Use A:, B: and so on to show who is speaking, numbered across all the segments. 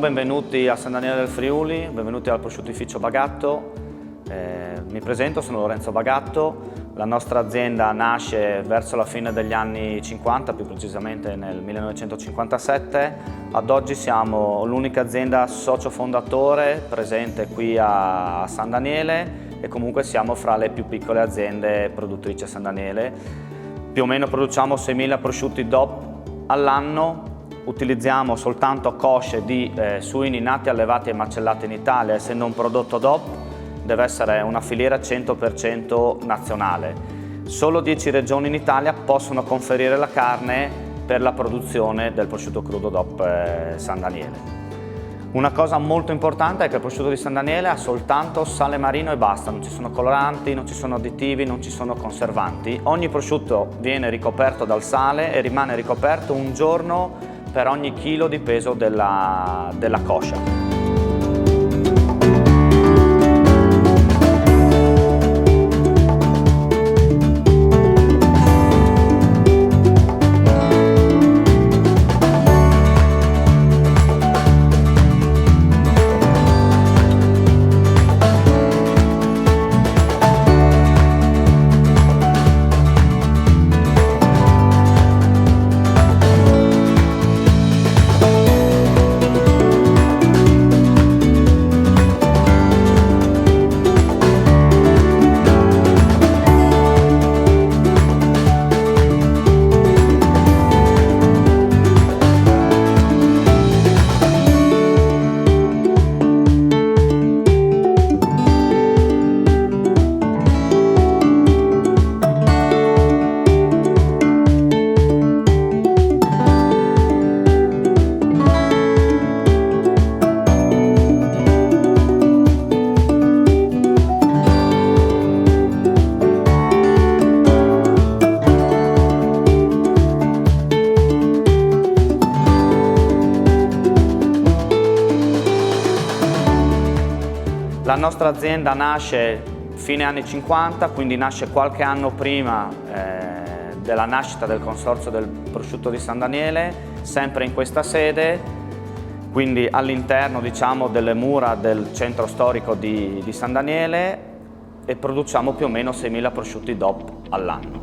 A: benvenuti a San Daniele del Friuli, benvenuti al prosciuttificio Bagatto. Mi presento, sono Lorenzo Bagatto. La nostra azienda nasce verso la fine degli anni 50, più precisamente nel 1957. Ad oggi siamo l'unica azienda socio fondatore presente qui a San Daniele e comunque siamo fra le più piccole aziende produttrici a San Daniele. Più o meno produciamo 6.000 prosciutti DOP all'anno. Utilizziamo soltanto cosce di suini nati, allevati e macellati in Italia. Essendo un prodotto DOP deve essere una filiera 100% nazionale. Solo 10 regioni in Italia possono conferire la carne per la produzione del prosciutto crudo DOP San Daniele. Una cosa molto importante è che il prosciutto di San Daniele ha soltanto sale marino e basta, non ci sono coloranti, non ci sono additivi, non ci sono conservanti. Ogni prosciutto viene ricoperto dal sale e rimane ricoperto un giorno per ogni chilo di peso della coscia. La nostra azienda nasce fine anni 50, quindi nasce qualche anno prima della nascita del consorzio del prosciutto di San Daniele, sempre in questa sede, quindi all'interno delle mura del centro storico di San Daniele, e produciamo più o meno 6.000 prosciutti DOP all'anno.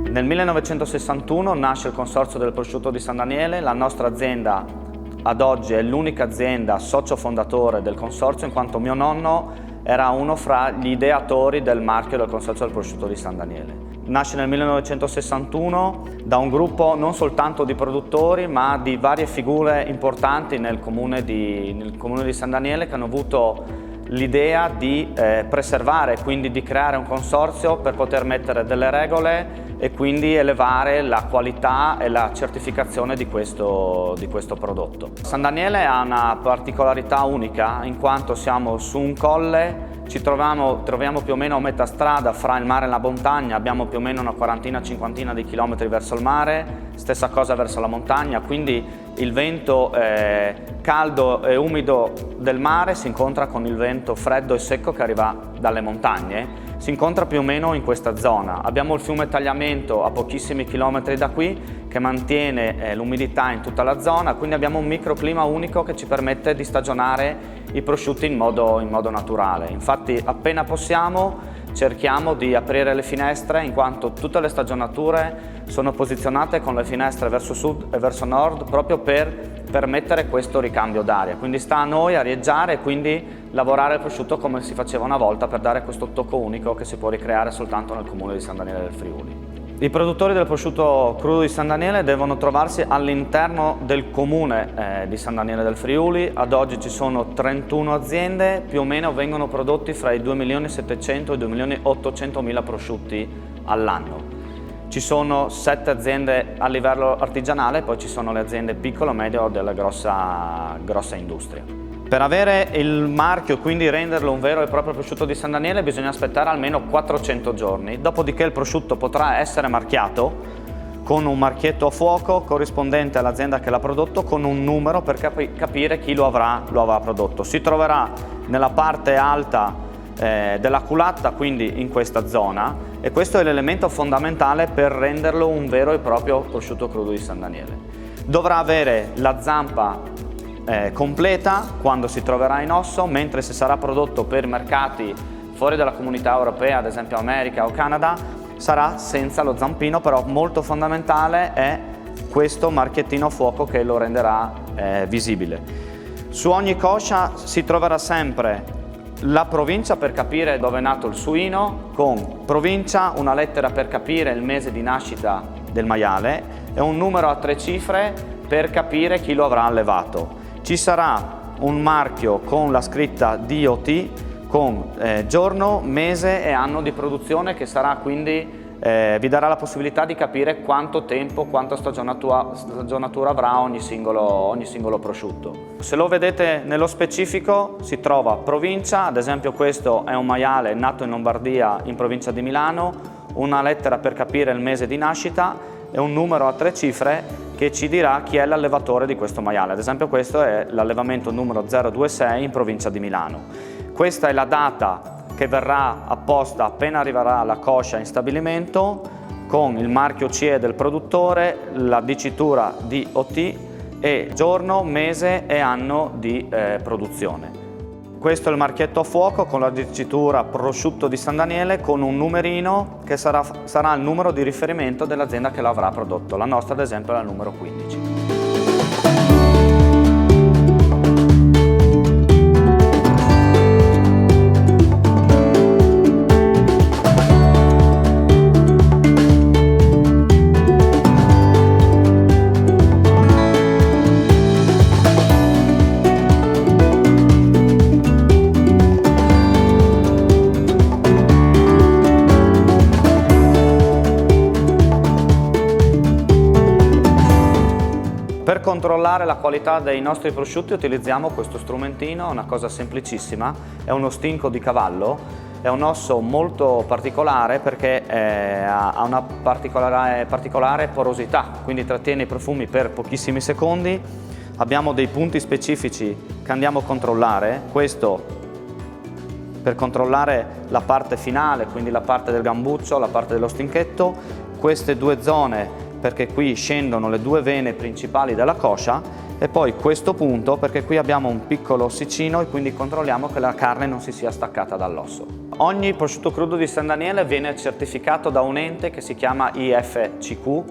A: Nel 1961 nasce il consorzio del prosciutto di San Daniele. La nostra azienda ad oggi è l'unica azienda socio fondatore del consorzio, in quanto mio nonno era uno fra gli ideatori del marchio del consorzio del prosciutto di San Daniele. Nasce nel 1961 da un gruppo non soltanto di produttori, ma di varie figure importanti nel comune di San Daniele, che hanno avuto l'idea di preservare, quindi di creare un consorzio per poter mettere delle regole e quindi elevare la qualità e la certificazione di questo prodotto. San Daniele ha una particolarità unica, in quanto siamo su un colle, ci troviamo più o meno a metà strada fra il mare e la montagna, abbiamo più o meno una quarantina, cinquantina di chilometri verso il mare, stessa cosa verso la montagna, quindi il vento caldo e umido del mare si incontra con il vento freddo e secco che arriva dalle montagne, si incontra più o meno in questa zona. Abbiamo il fiume Tagliamento a pochissimi chilometri da qui che mantiene l'umidità in tutta la zona, quindi abbiamo un microclima unico che ci permette di stagionare i prosciutti in modo naturale. Infatti appena possiamo cerchiamo di aprire le finestre, in quanto tutte le stagionature sono posizionate con le finestre verso sud e verso nord proprio per permettere questo ricambio d'aria. Quindi sta a noi arieggiare e quindi lavorare il prosciutto come si faceva una volta, per dare questo tocco unico che si può ricreare soltanto nel comune di San Daniele del Friuli. I produttori del prosciutto crudo di San Daniele devono trovarsi all'interno del comune di San Daniele del Friuli. Ad oggi ci sono 31 aziende, più o meno vengono prodotti fra i 2.700.000 e i 2.800.000 prosciutti all'anno. Ci sono 7 aziende a livello artigianale, poi ci sono le aziende piccole o medie o della grossa industria. Per avere il marchio, quindi renderlo un vero e proprio prosciutto di San Daniele, bisogna aspettare almeno 400 giorni, dopodiché il prosciutto potrà essere marchiato con un marchietto a fuoco corrispondente all'azienda che l'ha prodotto, con un numero per capire chi lo avrà prodotto. Si troverà nella parte alta della culatta, quindi in questa zona, e questo è l'elemento fondamentale per renderlo un vero e proprio prosciutto crudo di San Daniele. Dovrà avere la zampa completa quando si troverà in osso, mentre se sarà prodotto per mercati fuori dalla comunità europea, ad esempio America o Canada, sarà senza lo zampino, però molto fondamentale è questo marchettino a fuoco che lo renderà visibile. Su ogni coscia si troverà sempre la provincia per capire dove è nato il suino, con provincia, una lettera per capire il mese di nascita del maiale e un numero a 3 cifre per capire chi lo avrà allevato. Ci sarà un marchio con la scritta DOT con giorno, mese e anno di produzione, che sarà quindi vi darà la possibilità di capire quanto tempo, quanta stagionatura avrà ogni singolo prosciutto. Se lo vedete nello specifico si trova provincia, ad esempio questo è un maiale nato in Lombardia in provincia di Milano, una lettera per capire il mese di nascita e un numero a 3 cifre che ci dirà chi è l'allevatore di questo maiale. Ad esempio questo è l'allevamento numero 026 in provincia di Milano. Questa è la data che verrà apposta appena arriverà la coscia in stabilimento, con il marchio CE del produttore, la dicitura DOT e giorno, mese e anno di produzione. Questo è il marchietto a fuoco con la dicitura prosciutto di San Daniele, con un numerino che sarà il numero di riferimento dell'azienda che l'avrà prodotto. La nostra ad esempio è la numero 15. Per controllare la qualità dei nostri prosciutti utilizziamo questo strumentino, una cosa semplicissima, è uno stinco di cavallo, è un osso molto particolare perché ha una particolare porosità, quindi trattiene i profumi per pochissimi secondi. Abbiamo dei punti specifici che andiamo a controllare, questo per controllare la parte finale, quindi la parte del gambuccio, la parte dello stinchetto, queste due zone perché qui scendono le due vene principali della coscia, e poi questo punto perché qui abbiamo un piccolo ossicino e quindi controlliamo che la carne non si sia staccata dall'osso. Ogni prosciutto crudo di San Daniele viene certificato da un ente che si chiama IFCQ.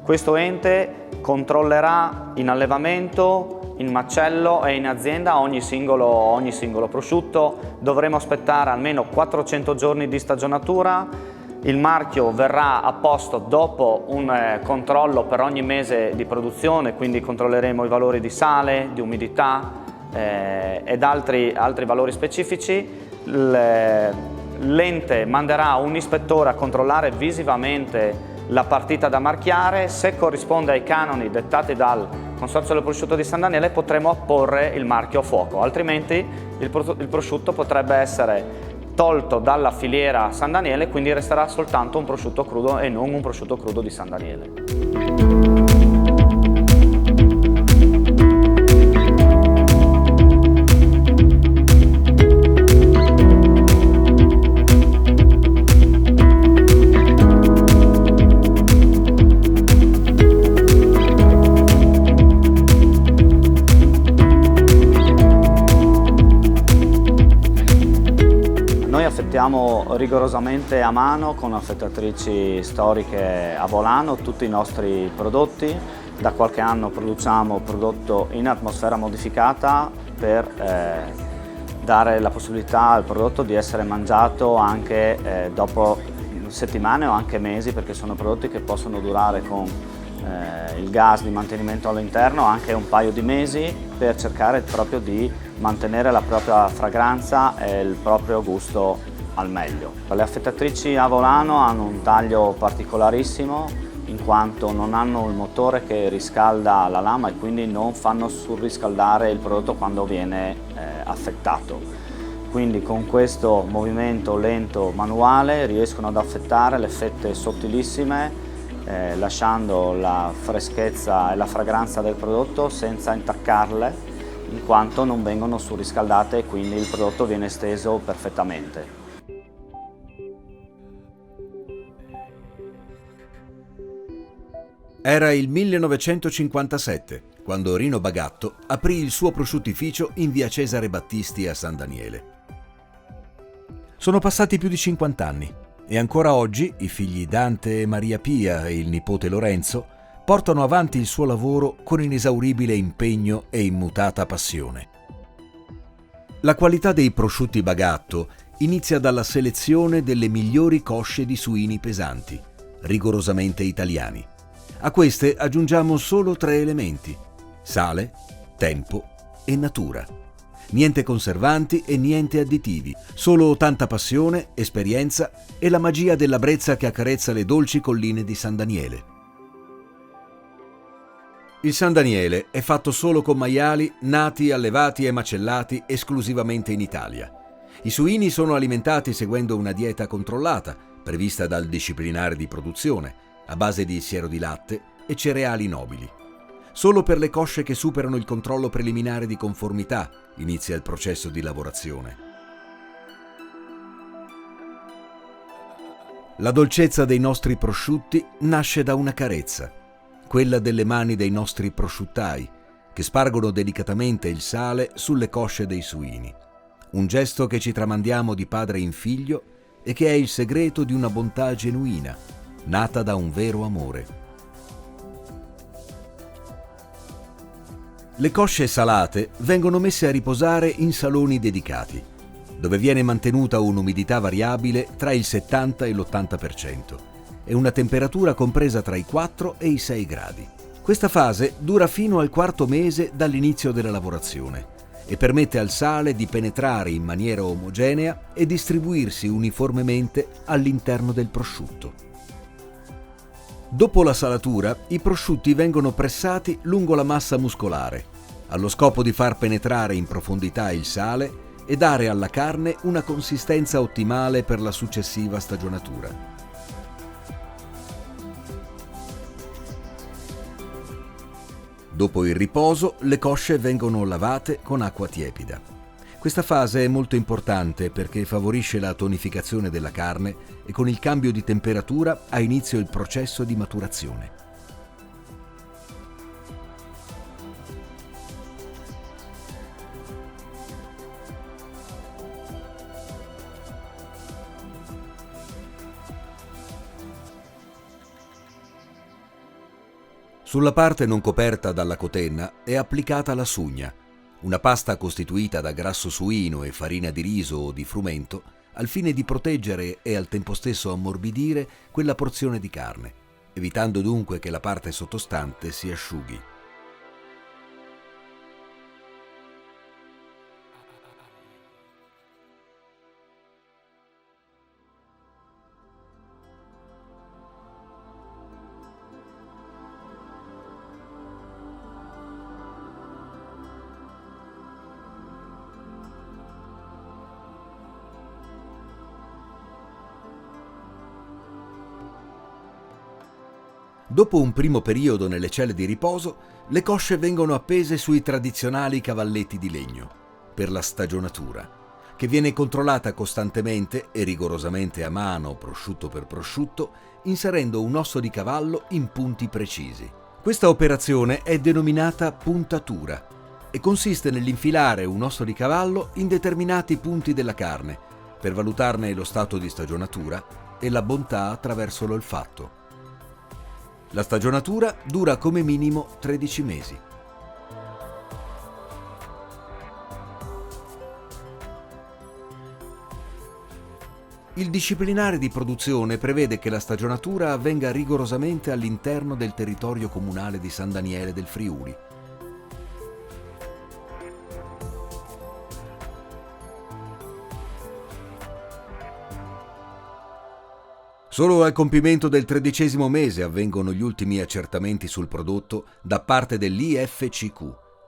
A: Questo ente controllerà in allevamento, in macello e in azienda ogni singolo prosciutto. Dovremo aspettare almeno 400 giorni di stagionatura. Il marchio verrà apposto dopo un controllo per ogni mese di produzione, quindi controlleremo i valori di sale, di umidità ed altri valori specifici. L'ente manderà un ispettore a controllare visivamente la partita da marchiare. Se corrisponde ai canoni dettati dal Consorzio del Prosciutto di San Daniele potremo apporre il marchio a fuoco, altrimenti il prosciutto potrebbe essere tolto dalla filiera San Daniele, quindi resterà soltanto un prosciutto crudo e non un prosciutto crudo di San Daniele. Affettiamo rigorosamente a mano con affettatrici storiche a volano tutti i nostri prodotti. Da qualche anno produciamo prodotto in atmosfera modificata per dare la possibilità al prodotto di essere mangiato anche dopo settimane o anche mesi, perché sono prodotti che possono durare con il gas di mantenimento all'interno anche un paio di mesi, per cercare proprio di mantenere la propria fragranza e il proprio gusto al meglio. Le affettatrici a volano hanno un taglio particolarissimo in quanto non hanno il motore che riscalda la lama e quindi non fanno surriscaldare il prodotto quando viene affettato. Quindi con questo movimento lento manuale riescono ad affettare le fette sottilissime, lasciando la freschezza e la fragranza del prodotto senza intaccarle, in quanto non vengono surriscaldate e quindi il prodotto viene steso perfettamente.
B: Era il 1957, quando Rino Bagatto aprì il suo prosciuttificio in via Cesare Battisti a San Daniele. Sono passati più di 50 anni e ancora oggi i figli Dante e Maria Pia e il nipote Lorenzo portano avanti il suo lavoro con inesauribile impegno e immutata passione. La qualità dei prosciutti Bagatto inizia dalla selezione delle migliori cosce di suini pesanti, rigorosamente italiani. A queste aggiungiamo solo 3 elementi: sale, tempo e natura. Niente conservanti e niente additivi, solo tanta passione, esperienza e la magia della brezza che accarezza le dolci colline di San Daniele. Il San Daniele è fatto solo con maiali nati, allevati e macellati esclusivamente in Italia. I suini sono alimentati seguendo una dieta controllata, prevista dal disciplinare di produzione, a base di siero di latte e cereali nobili. Solo per le cosce che superano il controllo preliminare di conformità inizia il processo di lavorazione. La dolcezza dei nostri prosciutti nasce da una carezza, quella delle mani dei nostri prosciuttai, che spargono delicatamente il sale sulle cosce dei suini. Un gesto che ci tramandiamo di padre in figlio e che è il segreto di una bontà genuina, nata da un vero amore. Le cosce salate vengono messe a riposare in saloni dedicati, dove viene mantenuta un'umidità variabile tra il 70 e l'80% e una temperatura compresa tra i 4 e i 6 gradi. Questa fase dura fino al 4º mese dall'inizio della lavorazione e permette al sale di penetrare in maniera omogenea e distribuirsi uniformemente all'interno del prosciutto. Dopo la salatura, i prosciutti vengono pressati lungo la massa muscolare, allo scopo di far penetrare in profondità il sale e dare alla carne una consistenza ottimale per la successiva stagionatura. Dopo il riposo, le cosce vengono lavate con acqua tiepida. Questa fase è molto importante perché favorisce la tonificazione della carne e con il cambio di temperatura ha inizio il processo di maturazione. Sulla parte non coperta dalla cotenna è applicata la sugna, una pasta costituita da grasso suino e farina di riso o di frumento, al fine di proteggere e al tempo stesso ammorbidire quella porzione di carne, evitando dunque che la parte sottostante si asciughi. Dopo un primo periodo nelle celle di riposo, le cosce vengono appese sui tradizionali cavalletti di legno, per la stagionatura, che viene controllata costantemente e rigorosamente a mano, prosciutto per prosciutto, inserendo un osso di cavallo in punti precisi. Questa operazione è denominata puntatura e consiste nell'infilare un osso di cavallo in determinati punti della carne, per valutarne lo stato di stagionatura e la bontà attraverso l'olfatto. La stagionatura dura come minimo 13 mesi. Il disciplinare di produzione prevede che la stagionatura avvenga rigorosamente all'interno del territorio comunale di San Daniele del Friuli. Solo al compimento del 13° mese avvengono gli ultimi accertamenti sul prodotto da parte dell'IFCQ,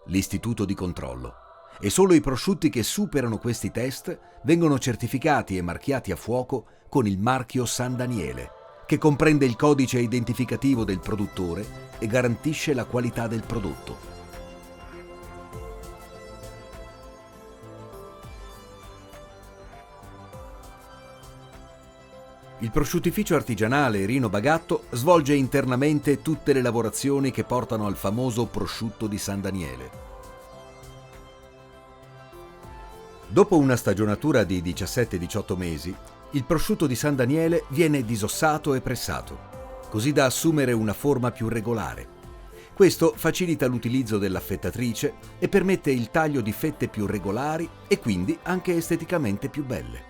B: l'Istituto di Controllo, e solo i prosciutti che superano questi test vengono certificati e marchiati a fuoco con il marchio San Daniele, che comprende il codice identificativo del produttore e garantisce la qualità del prodotto. Il prosciuttificio artigianale Rino Bagatto svolge internamente tutte le lavorazioni che portano al famoso prosciutto di San Daniele. Dopo una stagionatura di 17-18 mesi, il prosciutto di San Daniele viene disossato e pressato, così da assumere una forma più regolare. Questo facilita l'utilizzo dell'affettatrice e permette il taglio di fette più regolari e quindi anche esteticamente più belle.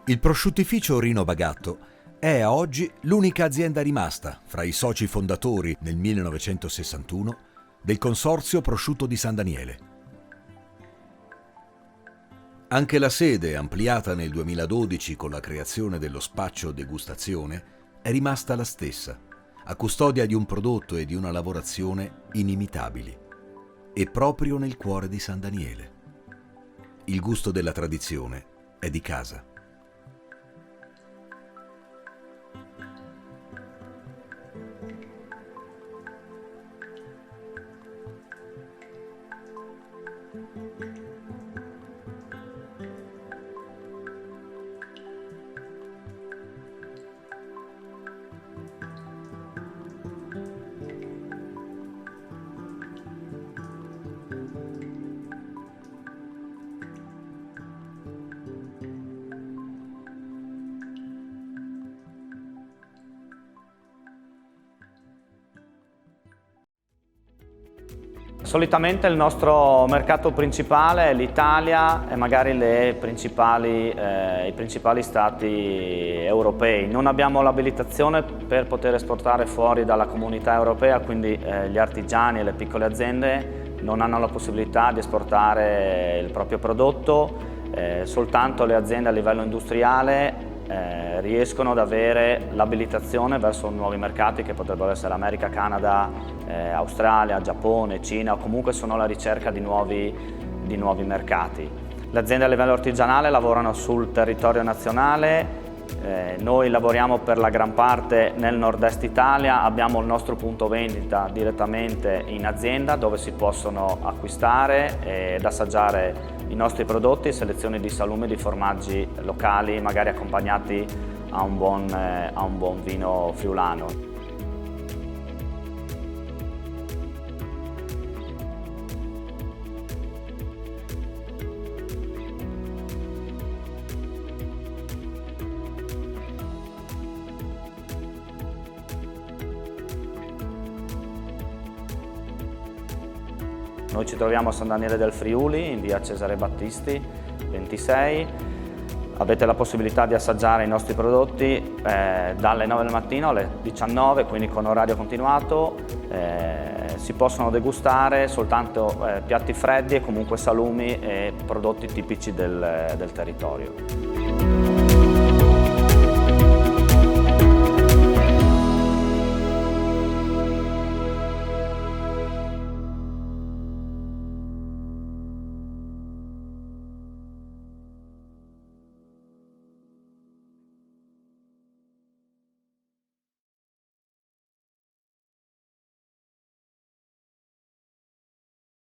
B: Il prosciuttificio Rino Bagatto è a oggi l'unica azienda rimasta fra i soci fondatori nel 1961 del Consorzio Prosciutto di San Daniele. Anche la sede, ampliata nel 2012 con la creazione dello spaccio degustazione, è rimasta la stessa, a custodia di un prodotto e di una lavorazione inimitabili, e proprio nel cuore di San Daniele. Il gusto della tradizione è di casa.
A: Solitamente il nostro mercato principale è l'Italia e magari i principali stati europei. Non abbiamo l'abilitazione per poter esportare fuori dalla comunità europea, quindi gli artigiani e le piccole aziende non hanno la possibilità di esportare il proprio prodotto, soltanto le aziende a livello industriale riescono ad avere l'abilitazione verso nuovi mercati che potrebbero essere America, Canada, Australia, Giappone, Cina, o comunque sono alla ricerca di nuovi mercati. Le aziende a livello artigianale lavorano sul territorio nazionale, noi lavoriamo per la gran parte nel nord-est Italia, abbiamo il nostro punto vendita direttamente in azienda dove si possono acquistare ed assaggiare i nostri prodotti, selezioni di salumi e di formaggi locali, magari accompagnati a un buon vino friulano. Noi ci troviamo a San Daniele del Friuli, in via Cesare Battisti 26. Avete la possibilità di assaggiare i nostri prodotti dalle 9 del mattino alle 19, quindi con orario continuato. Si possono degustare soltanto piatti freddi e comunque salumi e prodotti tipici del territorio.